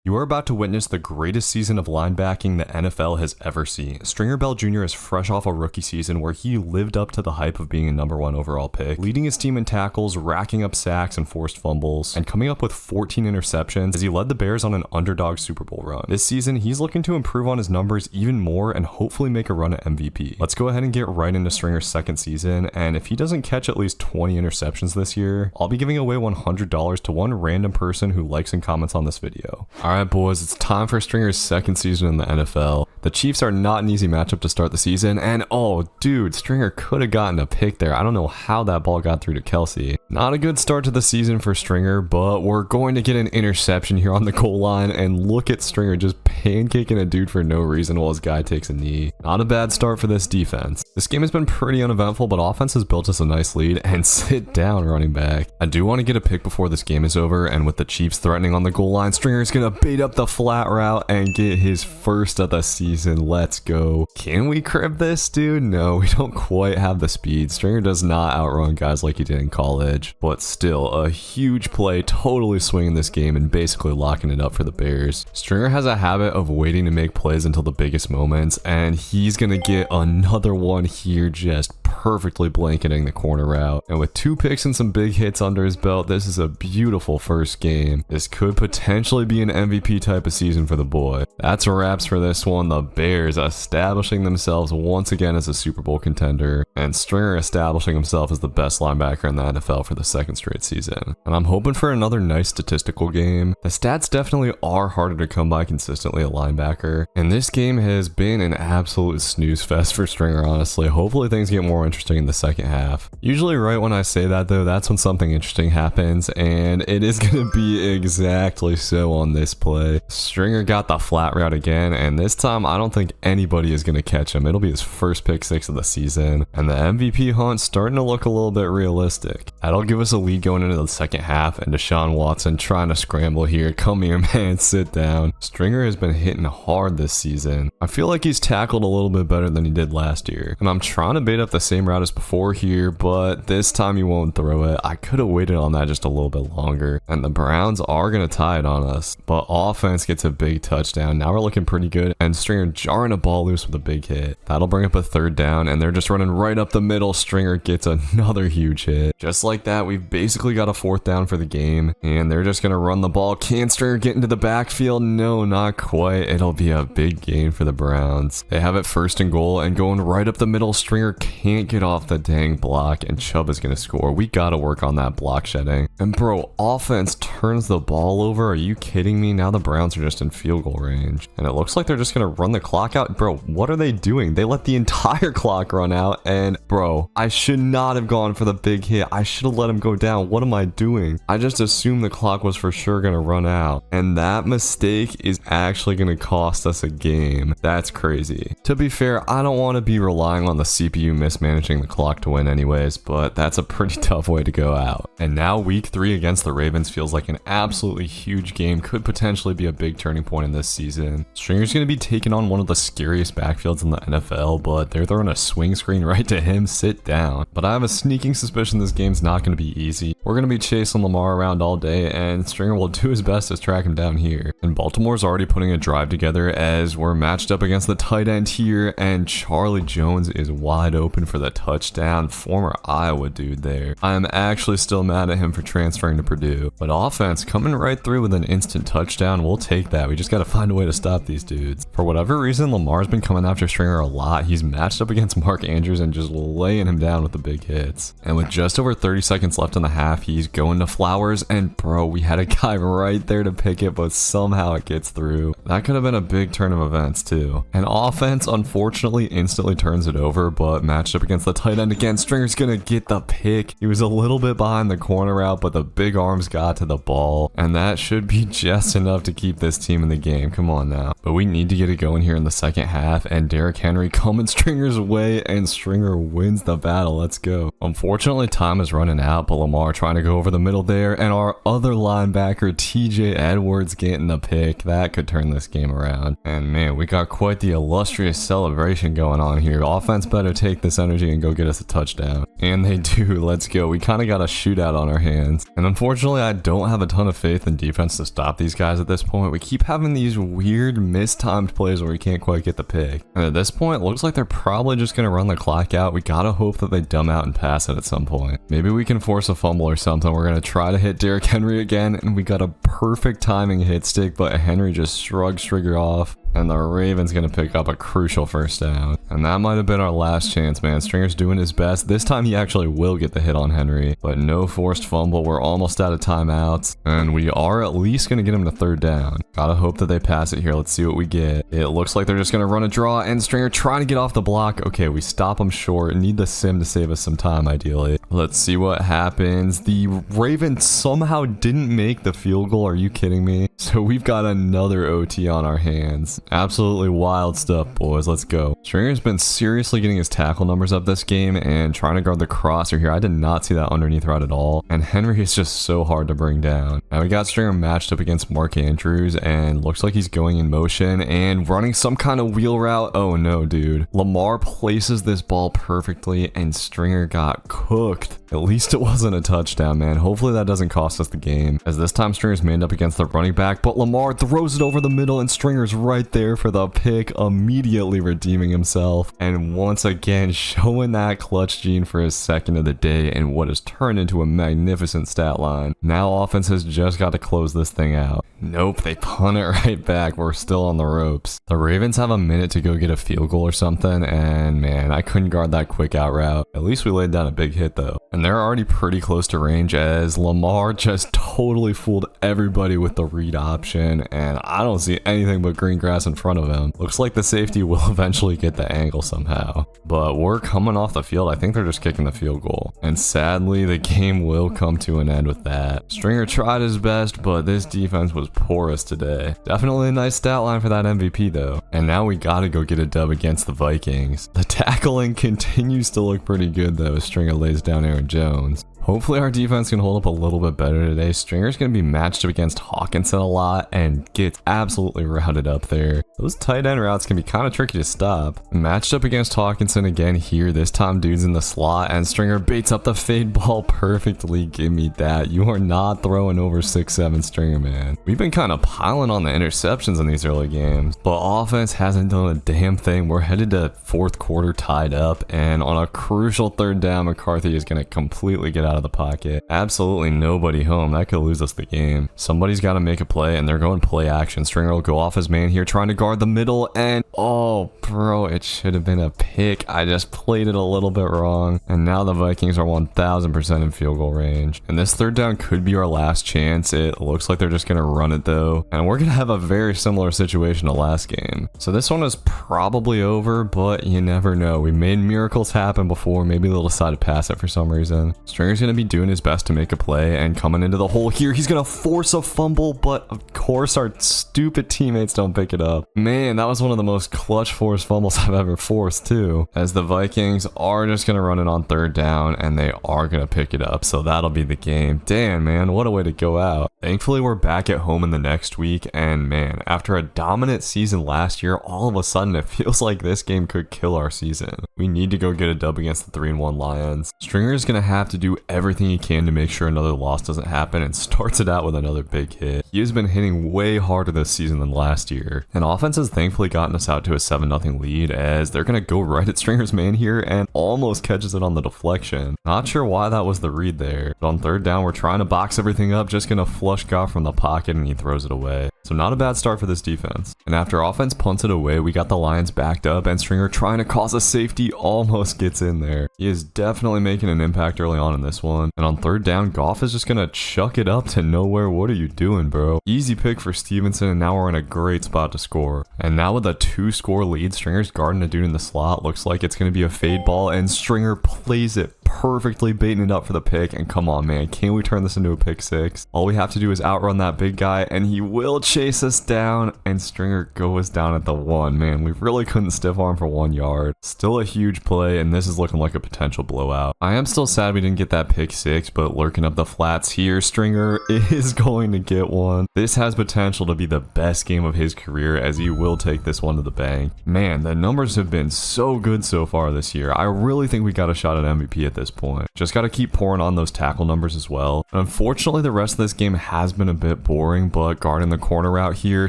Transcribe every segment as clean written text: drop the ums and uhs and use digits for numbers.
You are about to witness the greatest season of linebacking the NFL has ever seen. Stringer Bell Jr. is fresh off a rookie season where he lived up to the hype of being a #1 overall pick, leading his team in tackles, racking up sacks and forced fumbles, and coming up with 14 interceptions as he led the Bears on an underdog Super Bowl run. This season, he's looking to improve on his numbers even more and hopefully make a run at MVP. Let's go ahead and get right into Stringer's second season, and if he doesn't catch at least 20 interceptions this year, I'll be giving away $100 to one random person who likes and comments on this video. Alright boys, it's time for Stringer's second season in the NFL. The Chiefs are not an easy matchup to start the season, and oh dude, Stringer could have gotten a pick there. I don't know how that ball got through to Kelsey. Not a good start to the season for Stringer, but we're going to get an interception here on the goal line, and look at Stringer just pancaking a dude for no reason while his guy takes a knee. Not a bad start for this defense. This game has been pretty uneventful, but offense has built us a nice lead, and sit down running back. I do want to get a pick before this game is over, and with the Chiefs threatening on the goal line, Stringer is going to bait up the flat route and get his first of the season. Let's go. Can we crib this, dude? No, we don't quite have the speed. Stringer does not outrun guys like he did in college, but still a huge play, totally swinging this game and basically locking it up for the Bears. Stringer has a habit of waiting to make plays until the biggest moments, and he's gonna get another one here, just perfectly blanketing the corner route. And with 2 picks and some big hits under his belt, this is a beautiful first game. This could potentially be an MVP type of season for the boy. That's wraps for this one. The Bears establishing themselves once again as a Super Bowl contender, and Stringer establishing himself as the best linebacker in the NFL for the second straight season. And I'm hoping for another nice statistical game. The stats definitely are harder to come by consistently at linebacker, and this game has been an absolute snooze fest for Stringer, honestly. Hopefully things get more interesting in the second half. Usually right when I say that though, that's when something interesting happens, and it is going to be exactly so on this play. Stringer got the flat route again, and this time I don't think anybody is going to catch him. It'll be his first pick 6 of the season, and the MVP hunt's starting to look a little bit realistic. That'll give us a lead going into the second half, and Deshaun Watson trying to scramble here. Come here, man, sit down. Stringer has been hitting hard this season. I feel like he's tackled a little bit better than he did last year, and I'm trying to bait up the same route as before here, but this time he won't throw it. I could have waited on that just a little bit longer, and the Browns are going to tie it on us, but offense gets a big touchdown. Now we're looking pretty good, and Stringer jarring a ball loose with a big hit. That'll bring up a third down, and they're just running right up the middle. Stringer gets another huge hit. Just like that, we've basically got a 4th down for the game, and they're just going to run the ball. Can Stringer get into the backfield? No, not quite. It'll be a big gain for the Browns. They have it 1st and goal, and going right up the middle, Stringer can't get off the dang block, and Chubb is going to score. We got to work on that block shedding. And bro, offense turns the ball over. Are you kidding me? Now the Browns are just in field goal range, and it looks like they're just going to run the clock out. Bro, what are they doing? They let the entire clock run out, and bro, I should not have gone for the big hit. I should have let him go down. What am I doing? I just assumed the clock was for sure going to run out, and that mistake is actually going to cost us a game. That's crazy. To be fair, I don't want to be relying on the CPU mismanaging the clock to win anyways, but that's a pretty tough way to go out. And now week 3 against the Ravens feels like an absolutely huge game. Could potentially be a big turning point in this season. Stringer's going to be taking on one of the scariest backfields in the NFL, but they're throwing a swing screen right to him. Sit down. But I have a sneaking suspicion this game's not going to be easy. We're going to be chasing Lamar around all day, and Stringer will do his best to track him down here. And Baltimore's already putting a drive together as we're matched up against the tight end here, and Charlie Jones is wide open for the touchdown. Former Iowa dude there. I am actually still mad at him for transferring to Purdue, but offense coming right through with an instant touchdown. We'll take that. We just got to find a way to stop these dudes. For whatever reason, Lamar's been coming after Stringer a lot. He's matched up against Mark Andrews and just laying him down with the big hits. And with just over 30 seconds left in the half, he's going to Flowers, and bro, we had a guy right there to pick it, but somehow it gets through. That could have been a big turn of events too. And offense unfortunately instantly turns it over, but matched up against the tight end again, Stringer's gonna get the pick. He was a little bit behind the corner route, but the big arms got to the ball, and that should be just enough to keep this team in the game. Come on now. But we need to get it going here in the second half, and Derrick Henry coming Stringer's way, and Stringer wins the battle. Let's go. Unfortunately, time is running out, but Lamar trying to go over the middle there, and our other linebacker, TJ Edwards, getting the pick. That could turn this game around. And man, we got quite the illustrious celebration going on here. Offense better take this energy energy and go get us a touchdown. And they do. Let's go. We kind of got a shootout on our hands. And unfortunately, I don't have a ton of faith in defense to stop these guys at this point. We keep having these weird mistimed plays where we can't quite get the pick. And at this point, it looks like they're probably just going to run the clock out. We got to hope that they dumb out and pass it at some point. Maybe we can force a fumble or something. We're going to try to hit Derrick Henry again, and we got a perfect timing hit stick, but Henry just shrugs Stringer off. And the Ravens gonna pick up a crucial first down. And that might have been our last chance, man. Stringer's doing his best. This time he actually will get the hit on Henry, but no forced fumble. We're almost out of timeouts, and we are at least gonna get him to third down. Gotta hope that they pass it here. Let's see what we get. It looks like they're just gonna run a draw, and Stringer trying to get off the block. Okay, we stop him short. Need the sim to save us some time, ideally. Let's see what happens. The Ravens somehow didn't make the field goal. Are you kidding me? So we've got another OT on our hands. Absolutely wild stuff, boys. Let's go. Stringer's been seriously getting his tackle numbers up this game and trying to guard the crosser here. I did not see that underneath route at all. And Henry is just so hard to bring down. Now we got Stringer matched up against Mark Andrews, and looks like he's going in motion and running some kind of wheel route. Oh no, dude. Lamar places this ball perfectly, and Stringer got cooked. At least it wasn't a touchdown, man. Hopefully that doesn't cost us the game, as this time Stringer's manned up against the running back, but Lamar throws it over the middle, and Stringer's right there for the pick, immediately redeeming himself, and once again showing that clutch gene for his second of the day and what has turned into a magnificent stat line. Now offense has just got to close this thing out. Nope, they punt it right back. We're still on the ropes. The Ravens have a minute to go get a field goal or something, and man, I couldn't guard that quick out route. At least we laid down a big hit though. And they're already pretty close to range, as Lamar just totally fooled everybody with the read option, and I don't see anything but green grass in front of him. Looks like the safety will eventually get the angle somehow. But we're coming off the field. I think they're just kicking the field goal. And sadly, the game will come to an end with that. Stringer tried his best, but this defense was porous today. Definitely a nice stat line for that MVP though. And now we gotta go get a dub against the Vikings. The tackling continues to look pretty good though, as Stringer lays down Aaron Jones. Hopefully our defense can hold up a little bit better today. Stringer's going to be matched up against Hawkinson a lot and gets absolutely routed up there. Those tight end routes can be kind of tricky to stop. Matched up against Hawkinson again here. This time dude's in the slot, and Stringer baits up the fade ball perfectly. Give me that. You are not throwing over 6'7", Stringer, man. We've been kind of piling on the interceptions in these early games, but offense hasn't done a damn thing. We're headed to fourth quarter tied up, and on a crucial third down, McCarthy is going to completely get out of the pocket. Absolutely nobody home. That could lose us the game. Somebody's got to make a play, and they're going play action. Stringer will go off his man here, trying to guard the middle, and oh, bro, it should have been a pick. I just played it a little bit wrong, and now the Vikings are 1000% in field goal range. And this third down could be our last chance. It looks like they're just going to run it though, and we're going to have a very similar situation to last game. So this one is probably over, but you never know. We made miracles happen before. Maybe they'll decide to pass it for some reason. Stringer's going to be doing his best to make a play, and coming into the hole here, he's going to force a fumble, but of course our stupid teammates don't pick it up. Man, that was one of the most clutch forced fumbles I've ever forced too, as the Vikings are just going to run it on third down, and they are going to pick it up, so that'll be the game. Damn, man, what a way to go out. Thankfully, we're back at home in the next week, and man, after a dominant season last year, all of a sudden it feels like this game could kill our season. We need to go get a dub against the 3-1 Lions. Stringer's going to have to do everything he can to make sure another loss doesn't happen, and starts it out with another big hit. He has been hitting way harder this season than last year, and offense has thankfully gotten us out to a 7-0 lead, as they're going to go right at Stringer's man here and almost catches it on the deflection. Not sure why that was the read there, but on third down we're trying to box everything up, just going to flush Goff from the pocket, and he throws it away. So not a bad start for this defense. And after offense punts it away, we got the Lions backed up, and Stringer trying to cause a safety almost gets in there. He is definitely making an impact early on in this one. And on third down, Goff is just going to chuck it up to nowhere. What are you doing, bro? Easy pick for Stevenson, and now we're in a great spot to score. And now with a 2-score lead, Stringer's guarding a dude in the slot. Looks like it's going to be a fade ball, and Stringer plays it perfectly, baiting it up for the pick. And come on, man, can't we turn this into a pick six? All we have to do is outrun that big guy, and he will chase us down, and Stringer goes down at the 1. Man, we really couldn't stiff arm for 1 yard. Still a huge play, and this is looking like a potential blowout. I am still sad we didn't get that pick 6, but lurking up the flats here, Stringer is going to get one. This has potential to be the best game of his career, as he will take this one to the bank. Man, the numbers have been so good so far this year. I really think we got a shot at MVP at this point. Just got to keep pouring on those tackle numbers as well. Unfortunately, the rest of this game has been a bit boring, but guarding the corner out here,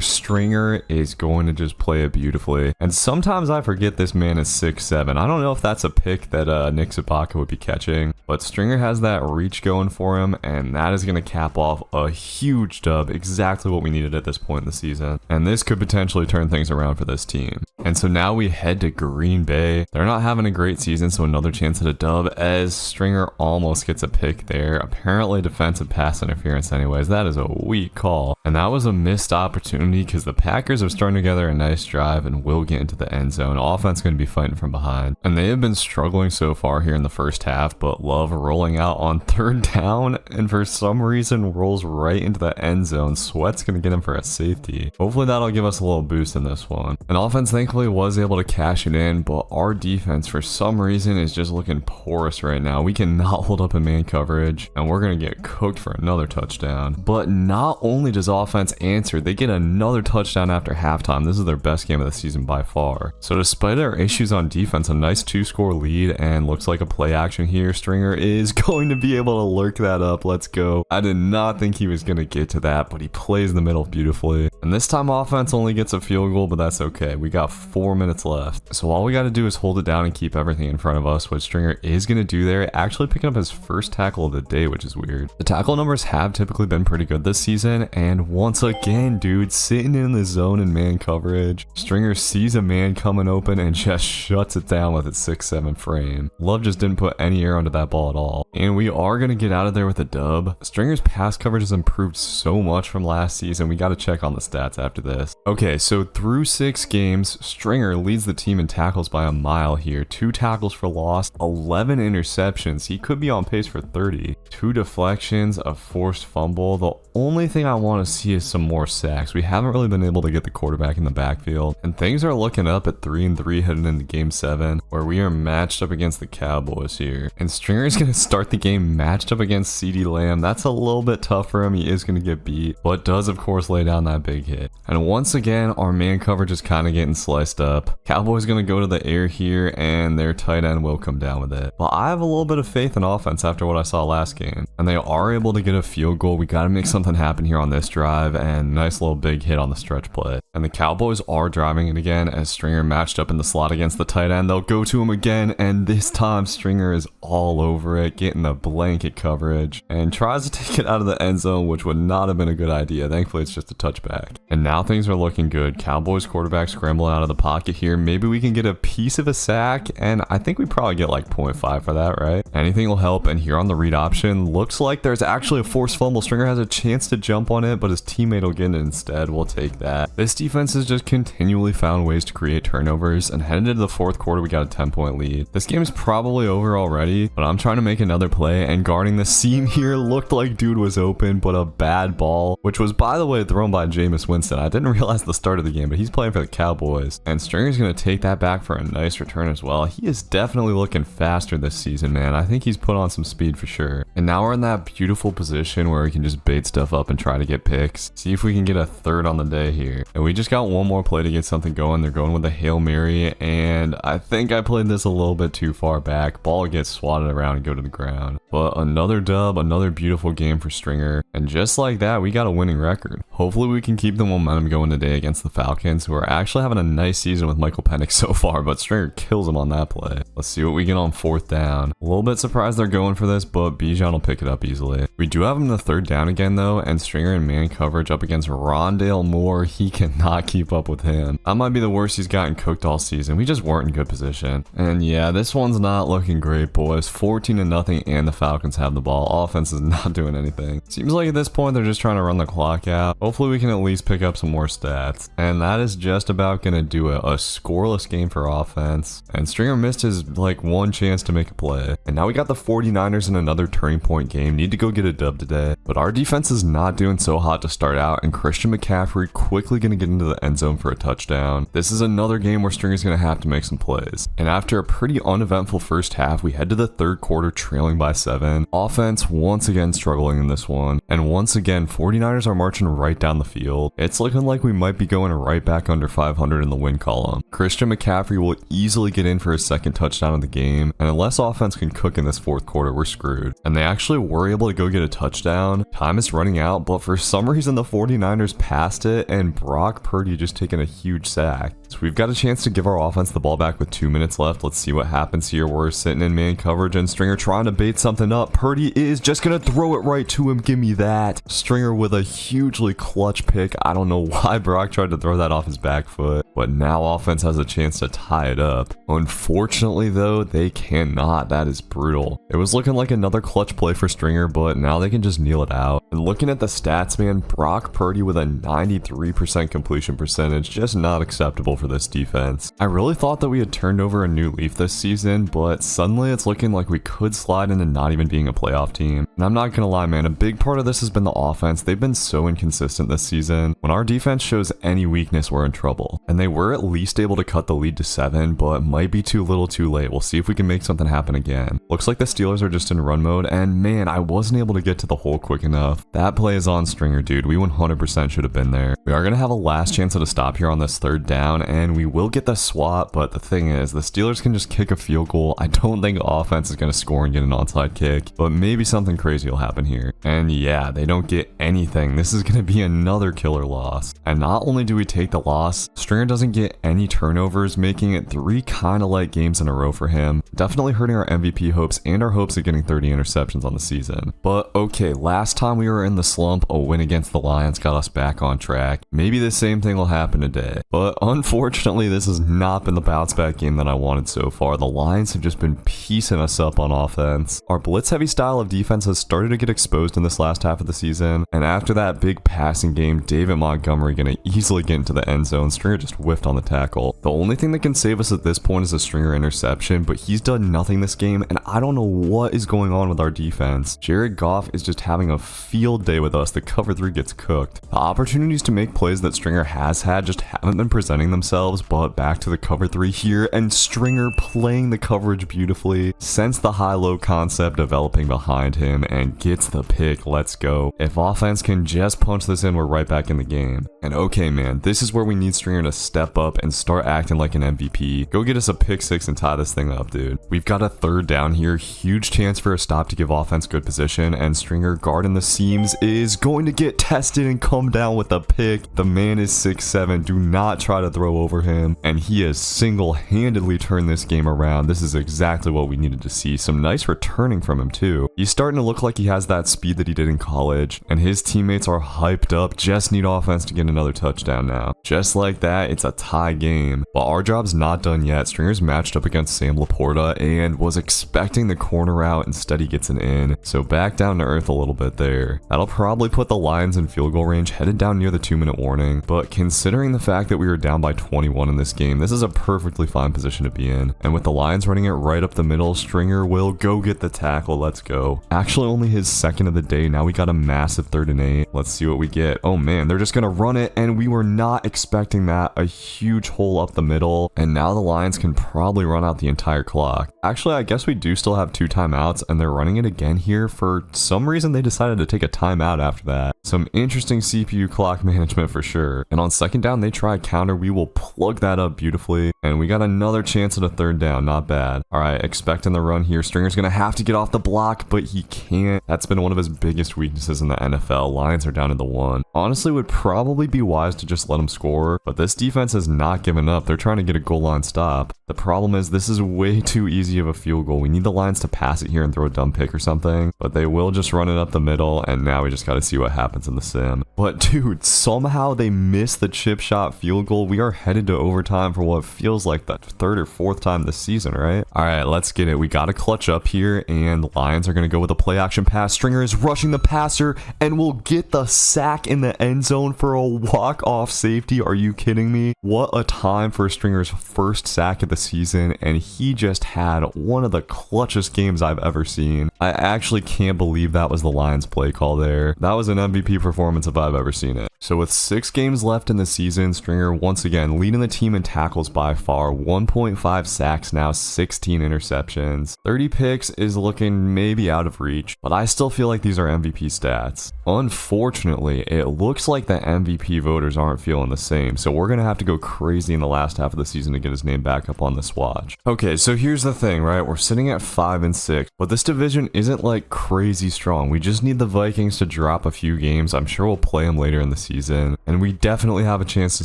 Stringer is going to just play it beautifully. And sometimes I forget this man is 6'7". I don't know if that's a pick that Nick Zabaka would be catching, but Stringer has that reach going for him, and that is going to cap off a huge dub, exactly what we needed at this point in the season. And this could potentially turn things around for this team. And so now we head to Green Bay. They're not having a great season, so another chance at a dub as Stringer almost gets a pick there. Apparently defensive pass interference anyways. That is a weak call. And that was a missed opportunity because the Packers are starting together a nice drive and will get into the end zone. Offense going to be fighting from behind. And they have been struggling so far here in the first half, but Love rolling out on 3rd down and for some reason rolls right into the end zone. Sweat's going to get him for a safety. Hopefully that'll give us a little boost in this one. And offense thankfully was able to cash it in, but our defense for some reason is just looking porous right now. We cannot hold up in man coverage, and we're going to get cooked for another touchdown. But not only does offense answer, they get another touchdown after halftime. This is their best game of the season by far. So despite our issues on defense, a nice 2-score lead, and looks like a play action here. Stringer is going to be able to lurk that up. Let's go. I did not think he was going to get to that, but he plays in the middle beautifully. And this time offense only gets a field goal, but that's okay. We got 4 minutes left. So all we got to do is hold it down and keep everything in front of us, what Stringer is going to do there, actually picking up his first tackle of the day, which is weird. The tackle numbers have typically been pretty good this season, and once again, dude, sitting in the zone in man coverage, Stringer sees a man coming open and just shuts it down with its 6'7" frame. Love just didn't put any air onto that ball at all. And we are going to get out of there with a dub. Stringer's pass coverage has improved so much from last season. We got to check on the stats after this. Okay, so through 6 games, Stringer leads the team in tackles by a mile here. 2 tackles for loss, 11 interceptions. He could be on pace for 30. 2 deflections, a forced fumble. The only thing I want to see is some more sacks. We haven't really been able to get the quarterback in the backfield, and things are looking up at 3-3 heading into game 7, where we are matched up against the Cowboys here. And Stringer is going to start the game matched up against CeeDee Lamb. That's a little bit tough for him. He is going to get beat, but does of course lay down that big hit. And once again, our man coverage is kind of getting sliced up. Cowboys going to go to the air here, and their tight end will come down with it. But I have a little bit of faith in offense after what I saw last game, and they are able to get a field goal. We got to make something happen here on this drive, and nice little big hit on the stretch play. And the Cowboys are driving it again as Stringer matched up in the slot against the tight end. They'll go to him again, and this time Stringer is all over it, getting the blanket coverage, and tries to take it out of the end zone, which would not have been a good idea. Thankfully, it's just a touchback. And now things are looking good. Cowboys quarterback scrambling out of the pocket here. Maybe we can get a piece of a sack, and I think we probably get like 0.5 for that, right? Anything will help. And here on the read option, looks like there's actually a forced fumble. Stringer has a chance to jump on it, but his teammate will get it instead. We'll take that. This defense has just continually found ways to create turnovers, and headed into the 4th quarter, we got a 10-point lead. This game is probably over already, but I'm trying to make another play, and guarding the seam here looked like dude was open, but a bad ball, which was, by the way, thrown by Jameis Winston. I didn't realize the start of the game, but he's playing for the Cowboys, and Stringer's going to take that back for a nice return as well. He is definitely looking faster this season, man. I think he's put on some speed for sure. And now we're in that beautiful position where we can just bait stuff up and try to get picks. See if we can get a 3rd on the day here. And we just got one more play to get something going. They're going with a Hail Mary, and I think I played this a little bit too far back. Ball gets swatted around and go to the ground. But another dub, another beautiful game for Stringer. And just like that, we got a winning record. Hopefully we can keep the momentum going today against the Falcons, who are actually having a nice season with Michael Penix so far, but Stringer kills him on that play. Let's see what we get on 4th down. A little bit surprised they're going for this, but Bijan will pick it up easily. We do have him in the 3rd down again though, and Stringer in man coverage up against Rondale Moore. He cannot not keep up with him. That might be the worst he's gotten cooked all season. We just weren't in good position. And yeah, this one's not looking great, boys. 14-0, and the Falcons have the ball. Offense is not doing anything. Seems like at this point, they're just trying to run the clock out. Hopefully, we can at least pick up some more stats. And that is just about going to do it. A scoreless game for offense. And Stringer missed his, one chance to make a play. And now we got the 49ers in another turning point game. Need to go get a dub today. But our defense is not doing so hot to start out. And Christian McCaffrey quickly going to get into the end zone for a touchdown. This is another game where Stringer's going to have to make some plays. And after a pretty uneventful first half, we head to the third quarter trailing by 7. Offense once again struggling in this one. And once again, 49ers are marching right down the field. It's looking like we might be going right back under 500 in the win column. Christian McCaffrey will easily get in for his second touchdown of the game. And unless offense can cook in this fourth quarter, we're screwed. And they actually were able to go get a touchdown. Time is running out, but for some reason the 49ers passed it and Brock Purdy just taking a huge sack. So we've got a chance to give our offense the ball back with 2 minutes left. Let's see what happens here. We're sitting in man coverage and Stringer trying to bait something up. Purdy is just going to throw it right to him. Give me that. Stringer with a hugely clutch pick. I don't know why Brock tried to throw that off his back foot, but now offense has a chance to tie it up. Unfortunately though, they cannot. That is brutal. It was looking like another clutch play for Stringer, but now they can just kneel it out. And looking at the stats, man, Brock Purdy with a 93% completion percentage, just not acceptable for this defense. I really thought that we had turned over a new leaf this season, but suddenly it's looking like we could slide into not even being a playoff team. And I'm not gonna lie, man, a big part of this has been the offense. They've been so inconsistent this season. When our defense shows any weakness, we're in trouble. And they were at least able to cut the lead to 7, but might be too little too late. We'll see if we can make something happen again. Looks like the Steelers are just in run mode, and man, I wasn't able to get to the hole quick enough. That play is on Stringer, dude. We 100% should have been there. We are gonna have a last chance at a stop here on this third down, and we will get the swat, but the thing is, the Steelers can just kick a field goal. I don't think offense is gonna score and get an onside kick, but maybe something crazy will happen here. And yeah, they don't get anything. This is gonna be another killer loss. And not only do we take the loss, Stringer doesn't get any turnovers, making it 3 kind of light games in a row for him. Definitely hurting our MVP hopes and our hopes of getting 30 interceptions on the season. But okay, last time we were in the slump, a win against the Lions got us back on track. Maybe the same thing will happen today. But unfortunately, this has not been the bounce back game that I wanted so far. The Lions have just been piecing us up on offense. Our blitz heavy style of defense has started to get exposed in this last half of the season. And after that big passing game, David Montgomery gonna easily get into the end zone. Stringer just whiffed on the tackle. The only thing that can save us at this point is a Stringer interception, but he's done nothing this game, and I don't know what is going on with our defense. Jared Goff is just having a field day with us. The cover 3 gets cooked. The opportunities to make plays that Stringer has had just haven't been presenting themselves, but back to the cover 3 here, and Stringer playing the coverage beautifully, sense the high-low concept developing behind him, and gets the pick. Let's go. If offense can just punch this in, we're right back in the game. And okay, man, this is where we need Stringer to step up and start acting like an MVP. Go get us a pick 6 and tie this thing up, dude. We've got a third down here. Huge chance for a stop to give offense good position, and Stringer guarding the seams is going to get tested and come down with a pick. The man is 6'7". Do not try to throw over him, and he has single-handedly turned this game around. This is exactly what we needed to see. Some nice returning from him too. He's starting to look like he has that speed that he did in college, and his teammates are hyped up. Just need offense to get another touchdown now. Just like that, it's a tie game. But our job's not done yet. Stringer's matched up against Sam Laporta and was expecting the corner out. Instead, he gets an in. So back down to earth a little bit there. That'll probably put the Lions in field goal range, headed down near the 2-minute warning. But considering the fact that we were down by 21 in this game, this is a perfectly fine position to be in. And with the Lions running it right up the middle, Stringer will go get the tackle. Let's go. Actually, only his second of the day. Now we got a massive 3rd and 8. Let's see what we get. Oh man, they're just gonna run it, and we were not expecting that. A huge hole up the middle, and now the Lions can probably run out the entire clock. Actually, I guess we do still have 2 timeouts, and they're running it again here. For some reason, they decided to take a timeout after that. Some interesting CPU clock management for sure. And on 2nd down, they try a counter. We will plug that up beautifully. And we got another chance at a third down. Not bad. All right, expecting the run here. Stringer's going to have to get off the block, but he can't. That's been one of his biggest weaknesses in the NFL. Lions are down to the 1. Honestly, would probably be wise to just let him score, but this defense has not given up. They're trying to get a goal line stop. The problem is this is way too easy of a field goal. We need the Lions to pass it here and throw a dumb pick or something, but they will just run it up the middle, and now we just got to see what happens in the sim. But dude, somehow they missed the chip shot field goal. We are headed to overtime for what feels like the 3rd or 4th time this season, right? All right, let's get it. We got to clutch up here, and the Lions are going to go with a play action pass. Stringer is rushing the passer and will get the sack in the end zone for a walk-off safety. Are you kidding me? What a time for Stringer's first sack of the season, and he just had one of the clutchest games I've ever seen. I actually can't believe that was the Lions play call there. That was an MVP performance if I've ever seen it. So with 6 games left in the season, Stringer once again leading the team in tackles by far. 1.5 sacks now, 16 interceptions. 30 picks is looking maybe out of reach, but I still feel like these are MVP stats. Unfortunately, it looks like the MVP voters aren't feeling the same, so we're going to have to go crazy in the last half of the season to get his name back up on this watch. Okay, so here's the thing, right? We're sitting at 5-6, but this division isn't like crazy strong. We just need the Vikings to drop a few games. I'm sure we'll play them later in the season, and we definitely have a chance to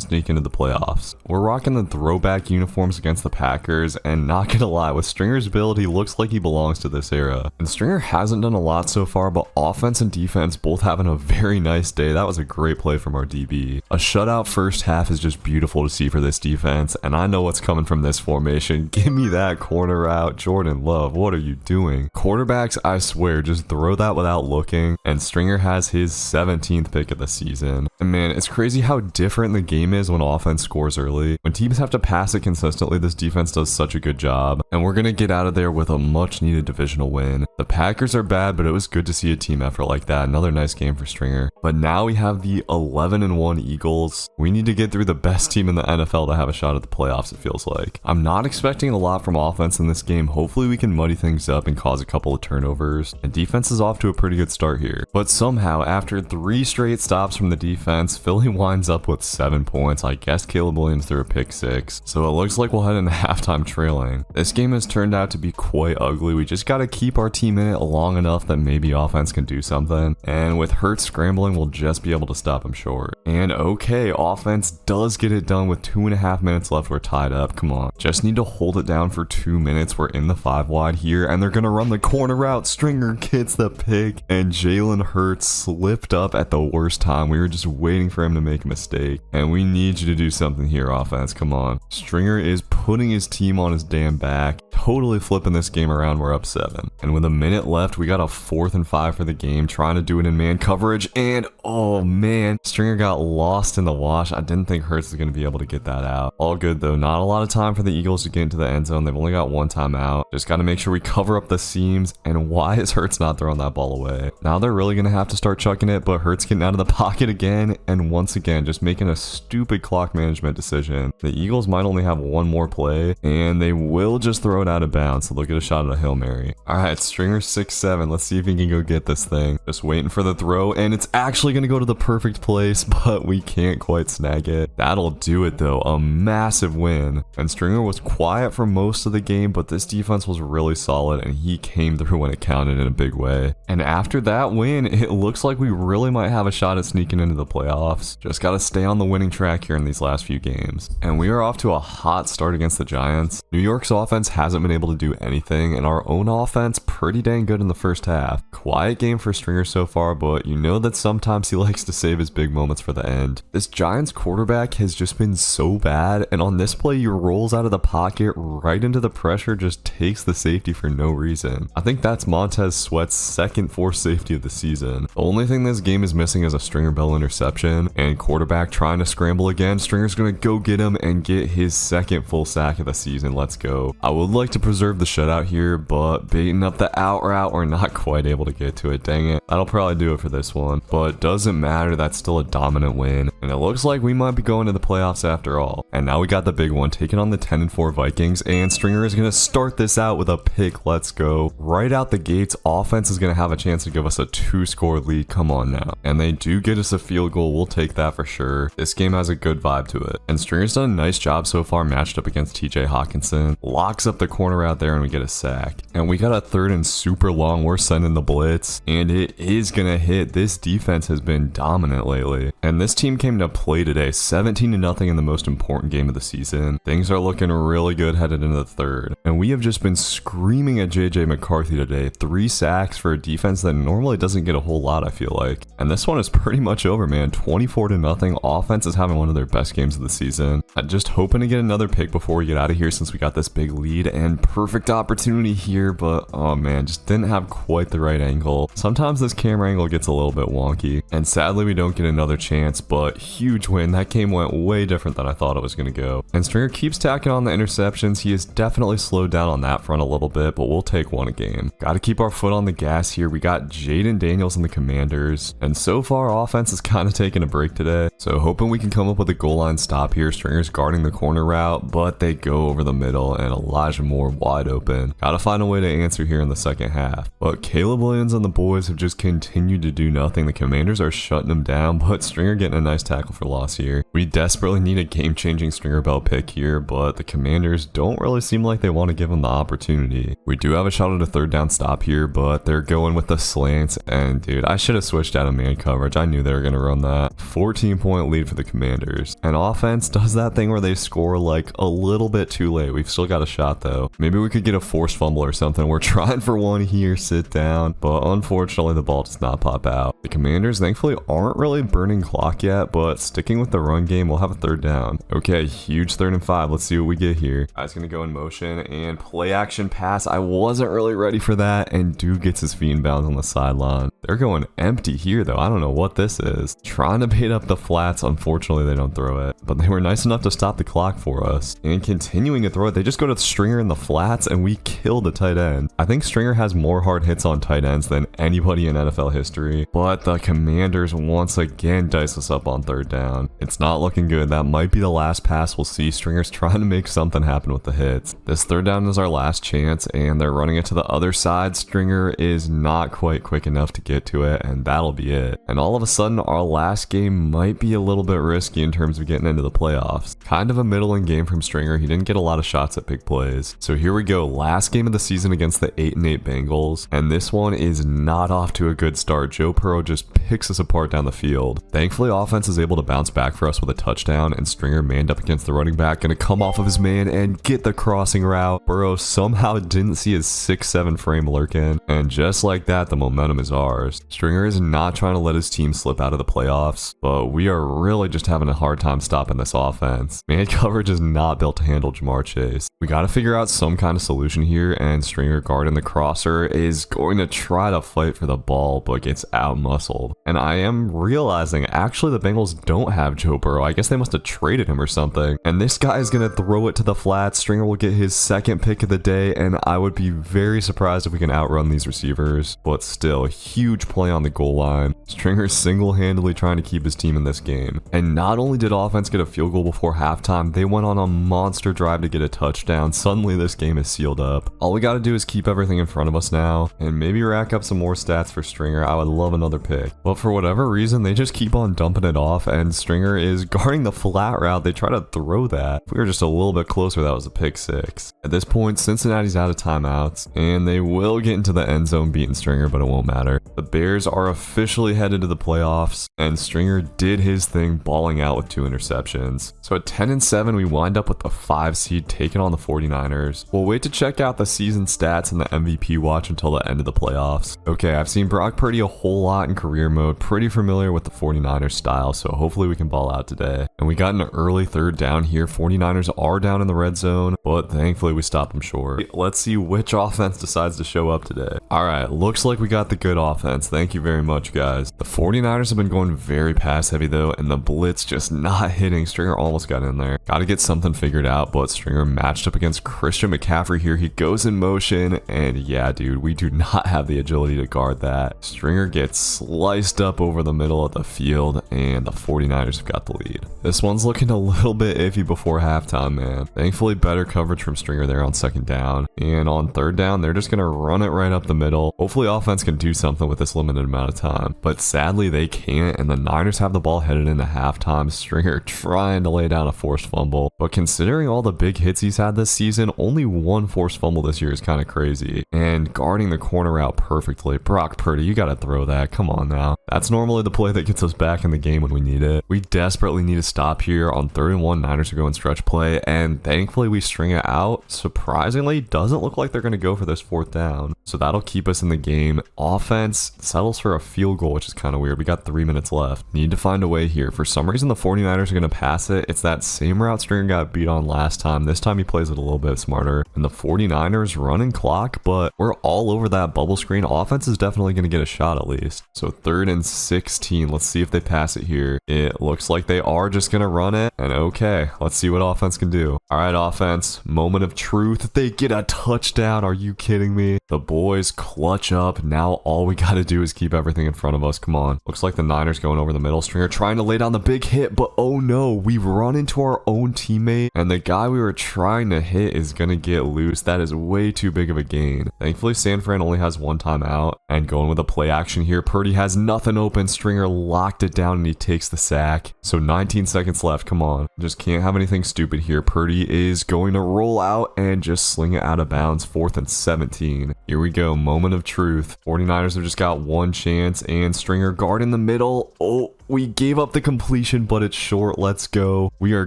sneak into the playoffs. We're rocking the throwback uniforms against the Packers, and not gonna lie, with Stringer's build, he looks like he belongs to this era. And Stringer hasn't done a lot so far, but offense and defense both having a very nice day. That was a great play from our DB. A shutout first half is just beautiful to see for this defense, and I know what's coming from this formation. Give me that corner out. Jordan Love, what are you doing? Quarterbacks, I swear, just throw that without looking, and Stringer has his 17th pick of the season. And man, it's crazy how different the game is when offense scores early. When teams have to pass it consistently, this defense does such a good job, and we're gonna get out of there with a much needed divisional win. The Packers are bad, but it was good to see a team effort like that. Another nice game for Stringer. But now we have the 11-1 Eagles. We need to get through the best team in the NFL to have a shot at the playoffs, it feels like. I'm not expecting a lot from offense in this game. Hopefully we can muddy things up and cause a couple of turnovers. And defense is off to a pretty good start here. But somehow, after 3 straight stops from the defense, Philly winds up with 7 points. I guess Caleb Williams threw a pick 6. So it looks like we'll head into halftime trailing. This game has turned out to be quite ugly. We just got to keep our team in it long enough that maybe offense can do something. And with Hurts scrambling, we'll just be able to stop him short. And okay, offense does get it done with 2.5 minutes left. We're tied up. Come on. Just need to hold it down for 2 minutes. We're in the 5 wide here, and they're going to run the corner route. Stringer gets the pick, and Jalen Hurts slipped up at the worst time. We were just waiting for him to make a mistake, and we need you to do something here, offense. Come on. Stringer is putting his team on his damn back, totally flipping this game around. We're up 7. And with a minute left, we got a 4th and 5 for the game, trying to do it in man coverage, and oh man, Stringer got lost in the wash. I didn't think Hurts was going to be able to get that out. All good though. Not a lot of time for the Eagles to get into the end zone. They've only got 1 timeout. Just got to make sure we cover up the seams. And why is Hurts not throwing that ball away? Now they're really going to have to start chucking it, but Hurts getting out of the pocket again, and once again just making a stupid clock management decision. The Eagles might only have 1 more play, and they will just throw it out of bounds, so they'll get a shot at a Hail Mary. Alright, Stringer 6-7. Let's see if he can go get this thing. Just waiting for the throw, and it's actually going to go to the perfect place, but we can't quite snag it. That'll do it though. A massive win. And Stringer was quiet for most of the game, but this defense was really solid, and he came through when it counted in a big way. And after that win, it looks like we really might have a shot at sneaking into the playoffs. Just got to stay on the winning track here in these last few games. And we are off to a hot start against the Giants. New York's offense hasn't been able to do anything, and our own offense pretty dang good in the first half. Quiet game for Stringer so far, but you know that sometimes he likes to save his big moments for the end. This Giants quarterback has just been so bad, and on this play he rolls out of the pocket right into the pressure, just takes the safety for no reason. I think that's Montez Sweat's second forced safety of the season. The only thing this game is missing is a Stringer Bell interception, and quarterback trying to scramble again. Stringer's gonna go get him and get his second full sack of the season. Let's go. I would like like to preserve the shutout here, but baiting up the out route, we're not quite able to get to it. Dang it. That'll probably do it for this one, but doesn't matter. That's still a dominant win, and it looks like we might be going to the playoffs after all. And now we got the big one, taking on the 10-4 Vikings, and Stringer is going to start this out with a pick. Let's go. Right out the gates, offense is going to have a chance to give us a 2-score lead. Come on now. And they do get us a field goal. We'll take that for sure. This game has a good vibe to it. And Stringer's done a nice job so far matched up against TJ Hawkinson. Locks up the corner out there and we get a sack. And we got a third and super long. We're sending the blitz and it is going to hit. This defense has been dominant lately. And this team came to play today 17-0 in the most important game of the season. Things are looking really good headed into the third. And we have just been screaming at JJ McCarthy today. 3 sacks for a defense that normally doesn't get a whole lot, I feel like. And this one is pretty much over, man. 24-0. Offense is having one of their best games of the season. I'm just hoping to get another pick before we get out of here since we got this big lead and perfect opportunity here, but oh man, just didn't have quite the right angle. Sometimes this camera angle gets a little bit wonky, and sadly we don't get another chance, but huge win. That game went way different than I thought it was going to go. And Stringer keeps tacking on the interceptions. He has definitely slowed down on that front a little bit, but we'll take one a game. Got to keep our foot on the gas here. We got Jaden Daniels and the Commanders, and so far offense is kind of taking a break today, so hoping we can come up with a goal line stop here. Stringer's guarding the corner route, but they go over the middle and Elijah Moore wide open. Gotta find a way to answer here in the second half, but Caleb Williams and the boys have just continued to do nothing. The Commanders are shutting them down, but Stringer getting a nice tackle for loss here. We desperately need a game-changing Stringer Bell pick here, but the Commanders don't really seem like they want to give him the opportunity. We do have a shot at a third down stop here, but they're going with the slants, and dude, I should have switched out of man coverage. I knew they were going to run that. 14-point lead for the Commanders, and offense does that thing where they score like a little bit too late. We've still got a shot though. Maybe we could get a forced fumble or something. We're trying for one here, sit down, but unfortunately the ball does not pop out. The Commanders thankfully aren't really burning clock yet, but sticking with the run game, we'll have a third down. Okay, huge 3rd and 5. Let's see what we get here. Guy's gonna go in motion and play action pass. I wasn't really ready for that, and dude gets his feet in bounds on the sideline. They're going empty here though. I don't know what this is. Trying to bait up the flats. Unfortunately they don't throw it, but they were nice enough to stop the clock for us. And continuing to throw it, they just go to Stringer in the flats and we kill the tight end. I think Stringer has more hard hits on tight ends than anybody in NFL history, but the Commanders once again dice us up on 3rd down. It's not looking good. That might be the last pass. We'll see. Stringer's trying to make something happen with the hits. This 3rd down is our last chance and they're running it to the other side. Stringer is not quite quick enough to get to it, and that'll be it. And all of a sudden our last game might be a little bit risky in terms of getting into the playoffs. Kind of a middling game from Stringer. He didn't get a lot of shots at big plays. So here we go. Last game of the season against the 8-8 Bengals, and this one is not off to a good start. Joe Perram just picks us apart down the field. Thankfully offense is able to bounce back for us with a touchdown, and Stringer manned up against the running back, gonna come off of his man and get the crossing route. Burrow somehow didn't see his 6'7" frame lurking, and just like that the momentum is ours. Stringer is not trying to let his team slip out of the playoffs, but we are really just having a hard time stopping this offense. Man coverage is not built to handle Jamar Chase. We got to figure out some kind of solution here, and Stringer guarding the crosser is going to try to fight for the ball but gets out-muscled. And I am realizing actually the Bengals don't have Joe Burrow. I guess they must have traded him or something. And this guy is going to throw it to the flat. Stringer will get his 2nd pick of the day, and I would be very surprised if we can outrun these receivers. But still, huge play on the goal line. Stringer single-handedly trying to keep his team in this game. And not only did offense get a field goal before halftime, they went on a monster drive to get a touchdown. Suddenly this game is sealed up. All we got to do is keep everything in front of us now and maybe rack up some more stats for Stringer. I would love another pick, but for whatever reason they just keep on dumping it off, and Stringer is guarding the flat route. They try to throw that. If we were just a little bit closer, that was a pick 6. At this point Cincinnati's out of timeouts and they will get into the end zone beating Stringer, but it won't matter. The Bears are officially headed to the playoffs, and Stringer did his thing, balling out with 2 interceptions. So at 10-7 we wind up with the 5 seed taking on the 49ers. We'll wait to check out the season stats and the MVP watch until the end of the playoffs. Okay, I've seen Brock Purdy a whole lot in career mode, pretty familiar with the 49ers style, so hopefully we can ball out today. And we got an early 3rd down here. 49ers are down in the red zone, but thankfully we stop them short. Let's see which offense decides to show up today. Alright, looks like we got the good offense. offense. Thank you very much, guys. The 49ers have been going very pass heavy though, and the blitz just not hitting. Stringer almost got in there. Got to get something figured out, but Stringer matched up against Christian McCaffrey here. He goes in motion, and yeah, dude, we do not have the agility to guard that. Stringer gets sliced up over the middle of the field, and the 49ers have got the lead. This one's looking a little bit iffy before halftime, man. Thankfully, better coverage from Stringer there on second down, and on third down, they're just going to run it right up the middle. Hopefully, offense can do something with this limited amount of time, but sadly, they can't, and the Niners have the ball headed into halftime. Stringer trying to lay down a forced fumble, but considering all the big hits he's had this season, only one forced fumble this year is kind of crazy, and guarding the corner out perfectly. Brock Purdy, you got to throw that. Come on now. That's normally the play that gets us back in the game when we need it. We desperately need to stop here. On 3rd and 1, Niners are going stretch play, and thankfully we string it out. Surprisingly, doesn't look like they're going to go for this 4th down, so that'll keep us in the game. Offense settles for a field goal, which is kind of weird. We got 3 minutes left. Need to find a way here. For some reason, the 49ers are going to pass it. It's that same route Stringer got beat on last time. This time he plays it a little bit smarter, and the 49ers running clock, but we're all over that bubble screen. Offense is definitely going to get a shot at least. So 3rd and 16. Let's see if they pass it here. It looks like they are just going to run it, and okay, let's see what offense can do. All right, offense, moment of truth. They get a touchdown. Are you kidding me? The boys clutch up. Now all we got to do is keep everything in front of us. Come on. Looks like the Niners going over the middle. Stringer trying to lay down the big hit, but oh no, we run into our own teammate, and the guy we were trying to hit is going to get loose. That is way too big of a gain. Thankfully, San Fran only has one timeout, and going with a play action here. Purdy has nothing open. Stringer locked it down, and he takes the sack. So 19 seconds left. Come on. Just can't have anything stupid here. Purdy is going to roll out and just sling it out of bounds. 4th and 17. Here we go. Moment of truth. 49ers have just got one chance, and Stringer guard in the middle. Oh, we gave up the completion, but it's short. Let's go. We are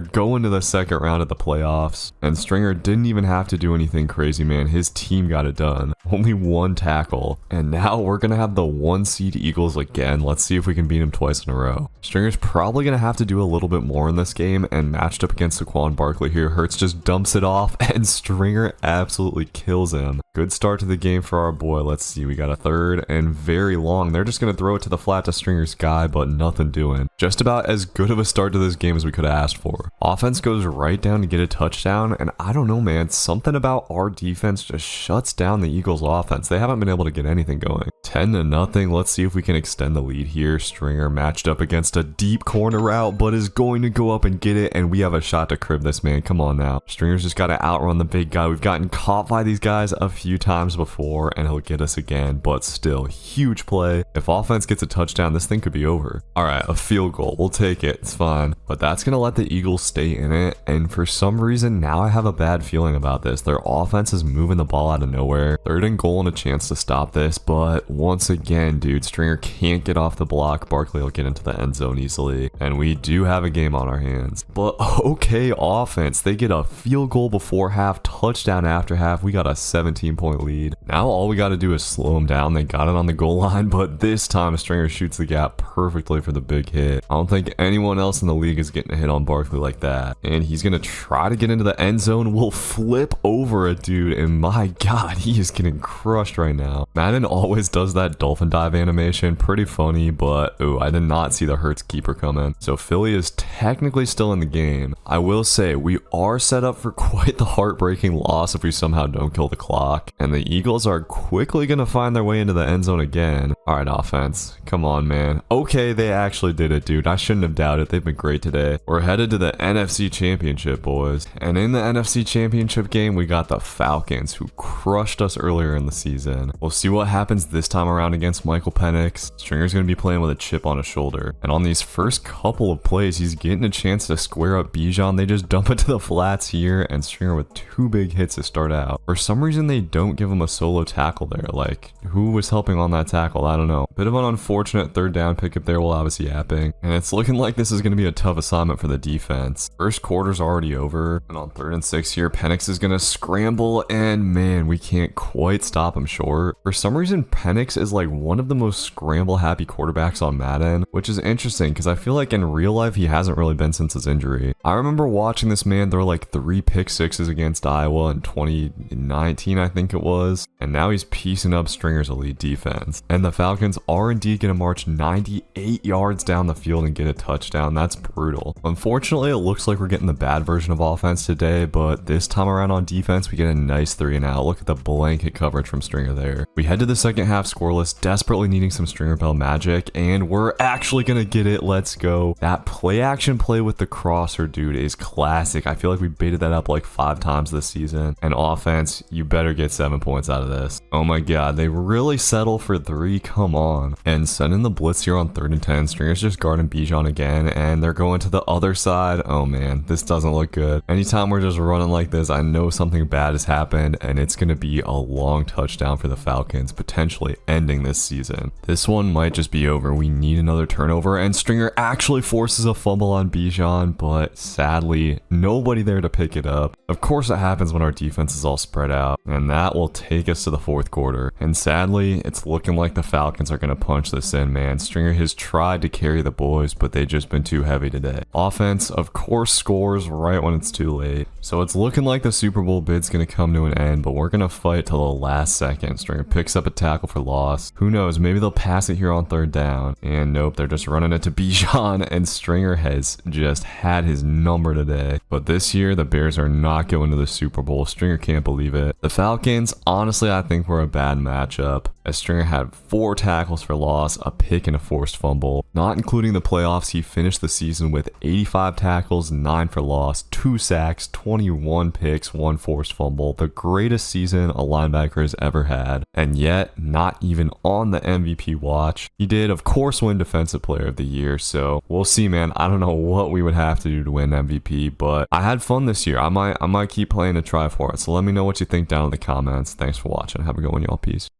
going to the second round of the playoffs, and Stringer didn't even have to do anything crazy, man. His team got it done. Only one tackle, and now we're going to have the 1 seed Eagles again. Let's see if we can beat them twice in a row. Stringer's probably going to have to do a little bit more in this game, and matched up against Saquon Barkley here, Hurts just dumps it off, and Stringer absolutely kills him. Good start to the game for our boy. Let's see. We got a 3rd and very long. They're just going to throw it to the flat to Stringer's guy, but nothing doing. Just about as good of a start to this game as we could have asked for. Offense goes right down to get a touchdown, and I don't know, man, something about our defense just shuts down the Eagles offense. They haven't been able to get anything going. 10-0. Let's see if we can extend the lead here. Stringer matched up against a deep corner route, but is going to go up and get it, and we have a shot to crib this, man. Come on now. Stringer's just got to outrun the big guy. We've gotten caught by these guys a few times before, and he'll get us again, but still, huge play. If offense gets a touchdown, this thing could be over. All right, a field goal. We'll take it. It's fine. But that's going to let the Eagles stay in it. And for some reason, now I have a bad feeling about this. Their offense is moving the ball out of nowhere. 3rd and goal and a chance to stop this. But once again, dude, Stringer can't get off the block. Barkley will get into the end zone easily. And we do have a game on our hands. But okay, offense. They get a field goal before half, touchdown after half. We got a 17-point lead. Now all we got to do is slow them down. They got it on the goal line. But this time, Stringer shoots the gap perfectly for the big hit. I don't think anyone else in the league is getting a hit on Barkley like that. And he's going to try to get into the end zone. We'll flip over a dude. And my God, he is getting crushed right now. Madden always does that dolphin dive animation. Pretty funny, but oh, I did not see the Hurts keeper coming. So Philly is technically still in the game. I will say we are set up for quite the heartbreaking loss if we somehow don't kill the clock. And the Eagles are quickly going to find their way into the end zone again. All right, offense. Come on, man. Okay, they actually did it, dude. I shouldn't have doubted. They've been great today. We're headed to the NFC Championship, boys. And in the NFC Championship game, we got the Falcons, who crushed us earlier in the season. We'll see what happens this time around against Michael Penix. Stringer's going to be playing with a chip on his shoulder. And on these first couple of plays, he's getting a chance to square up Bijan. They just dump it to the flats here, and Stringer with 2 big hits to start out. For some reason, they don't give him a solo tackle there. Like, who was helping on that tackle? I don't know. Bit of an unfortunate 3rd down pickup there while I was yapping. And it's looking like this is going to be a tough assignment for the defense. First quarter's already over, and on 3rd and 6 here, Penix is going to scramble, and man, we can't quite stop him short. For some reason, Penix is like one of the most scramble-happy quarterbacks on Madden, which is interesting because I feel like in real life, he hasn't really been since his injury. I remember watching this man throw like 3 pick sixes against Iowa in 2019, I think think it was, and now he's piecing up Stringer's elite defense. And the Falcons are indeed going to march 98 yards down the field and get a touchdown. That's brutal. Unfortunately, it looks like we're getting the bad version of offense today, but this time around on defense, we get a nice 3 and out. Look at the blanket coverage from Stringer there. We head to the second half scoreless, desperately needing some Stringer Bell magic, and we're actually going to get it. Let's go. That play action play with the crosser, dude, is classic. I feel like we baited that up like 5 times this season. And offense, you better get 7 points out of this. Oh my god, they really settle for 3. Come on. And sending the blitz here on 3rd and 10. Stringer's just guarding Bijan again, and they're going to the other side. Oh man, this doesn't look good. Anytime we're just running like this, I know something bad has happened, and it's going to be a long touchdown for the Falcons, potentially ending this season. This one might just be over. We need another turnover, and Stringer actually forces a fumble on Bijan, but sadly, nobody there to pick it up. Of course, it happens when our defense is all spread out, and that will take us to the 4th quarter. And sadly, it's looking like the Falcons are going to punch this in, man. Stringer has tried to carry the boys, but they've just been too heavy today. Offense, of course, scores right when it's too late. So it's looking like the Super Bowl bid's going to come to an end, but we're going to fight till the last second. Stringer picks up a tackle for loss. Who knows? Maybe they'll pass it here on 3rd down. And nope, they're just running it to Bijan, and Stringer has just had his number today. But this year, the Bears are not going to the Super Bowl. Stringer can't believe it. The Falcons, honestly, I think were a bad matchup, as Stringer had 4 tackles for loss, a pick, and a forced fumble. Not including the playoffs, he finished the season with 85 tackles, 9 for loss, 2 sacks, 21 picks, 1 forced fumble. The greatest season a linebacker has ever had. And yet, not even on the MVP watch. He did, of course, win Defensive Player of the Year, so we'll see, man. I don't know what we would have to do to win MVP, but I had fun this year. I might keep playing to try for it. So let me know what you think down in the comments. Thanks for watching. Have a good one, y'all. Peace.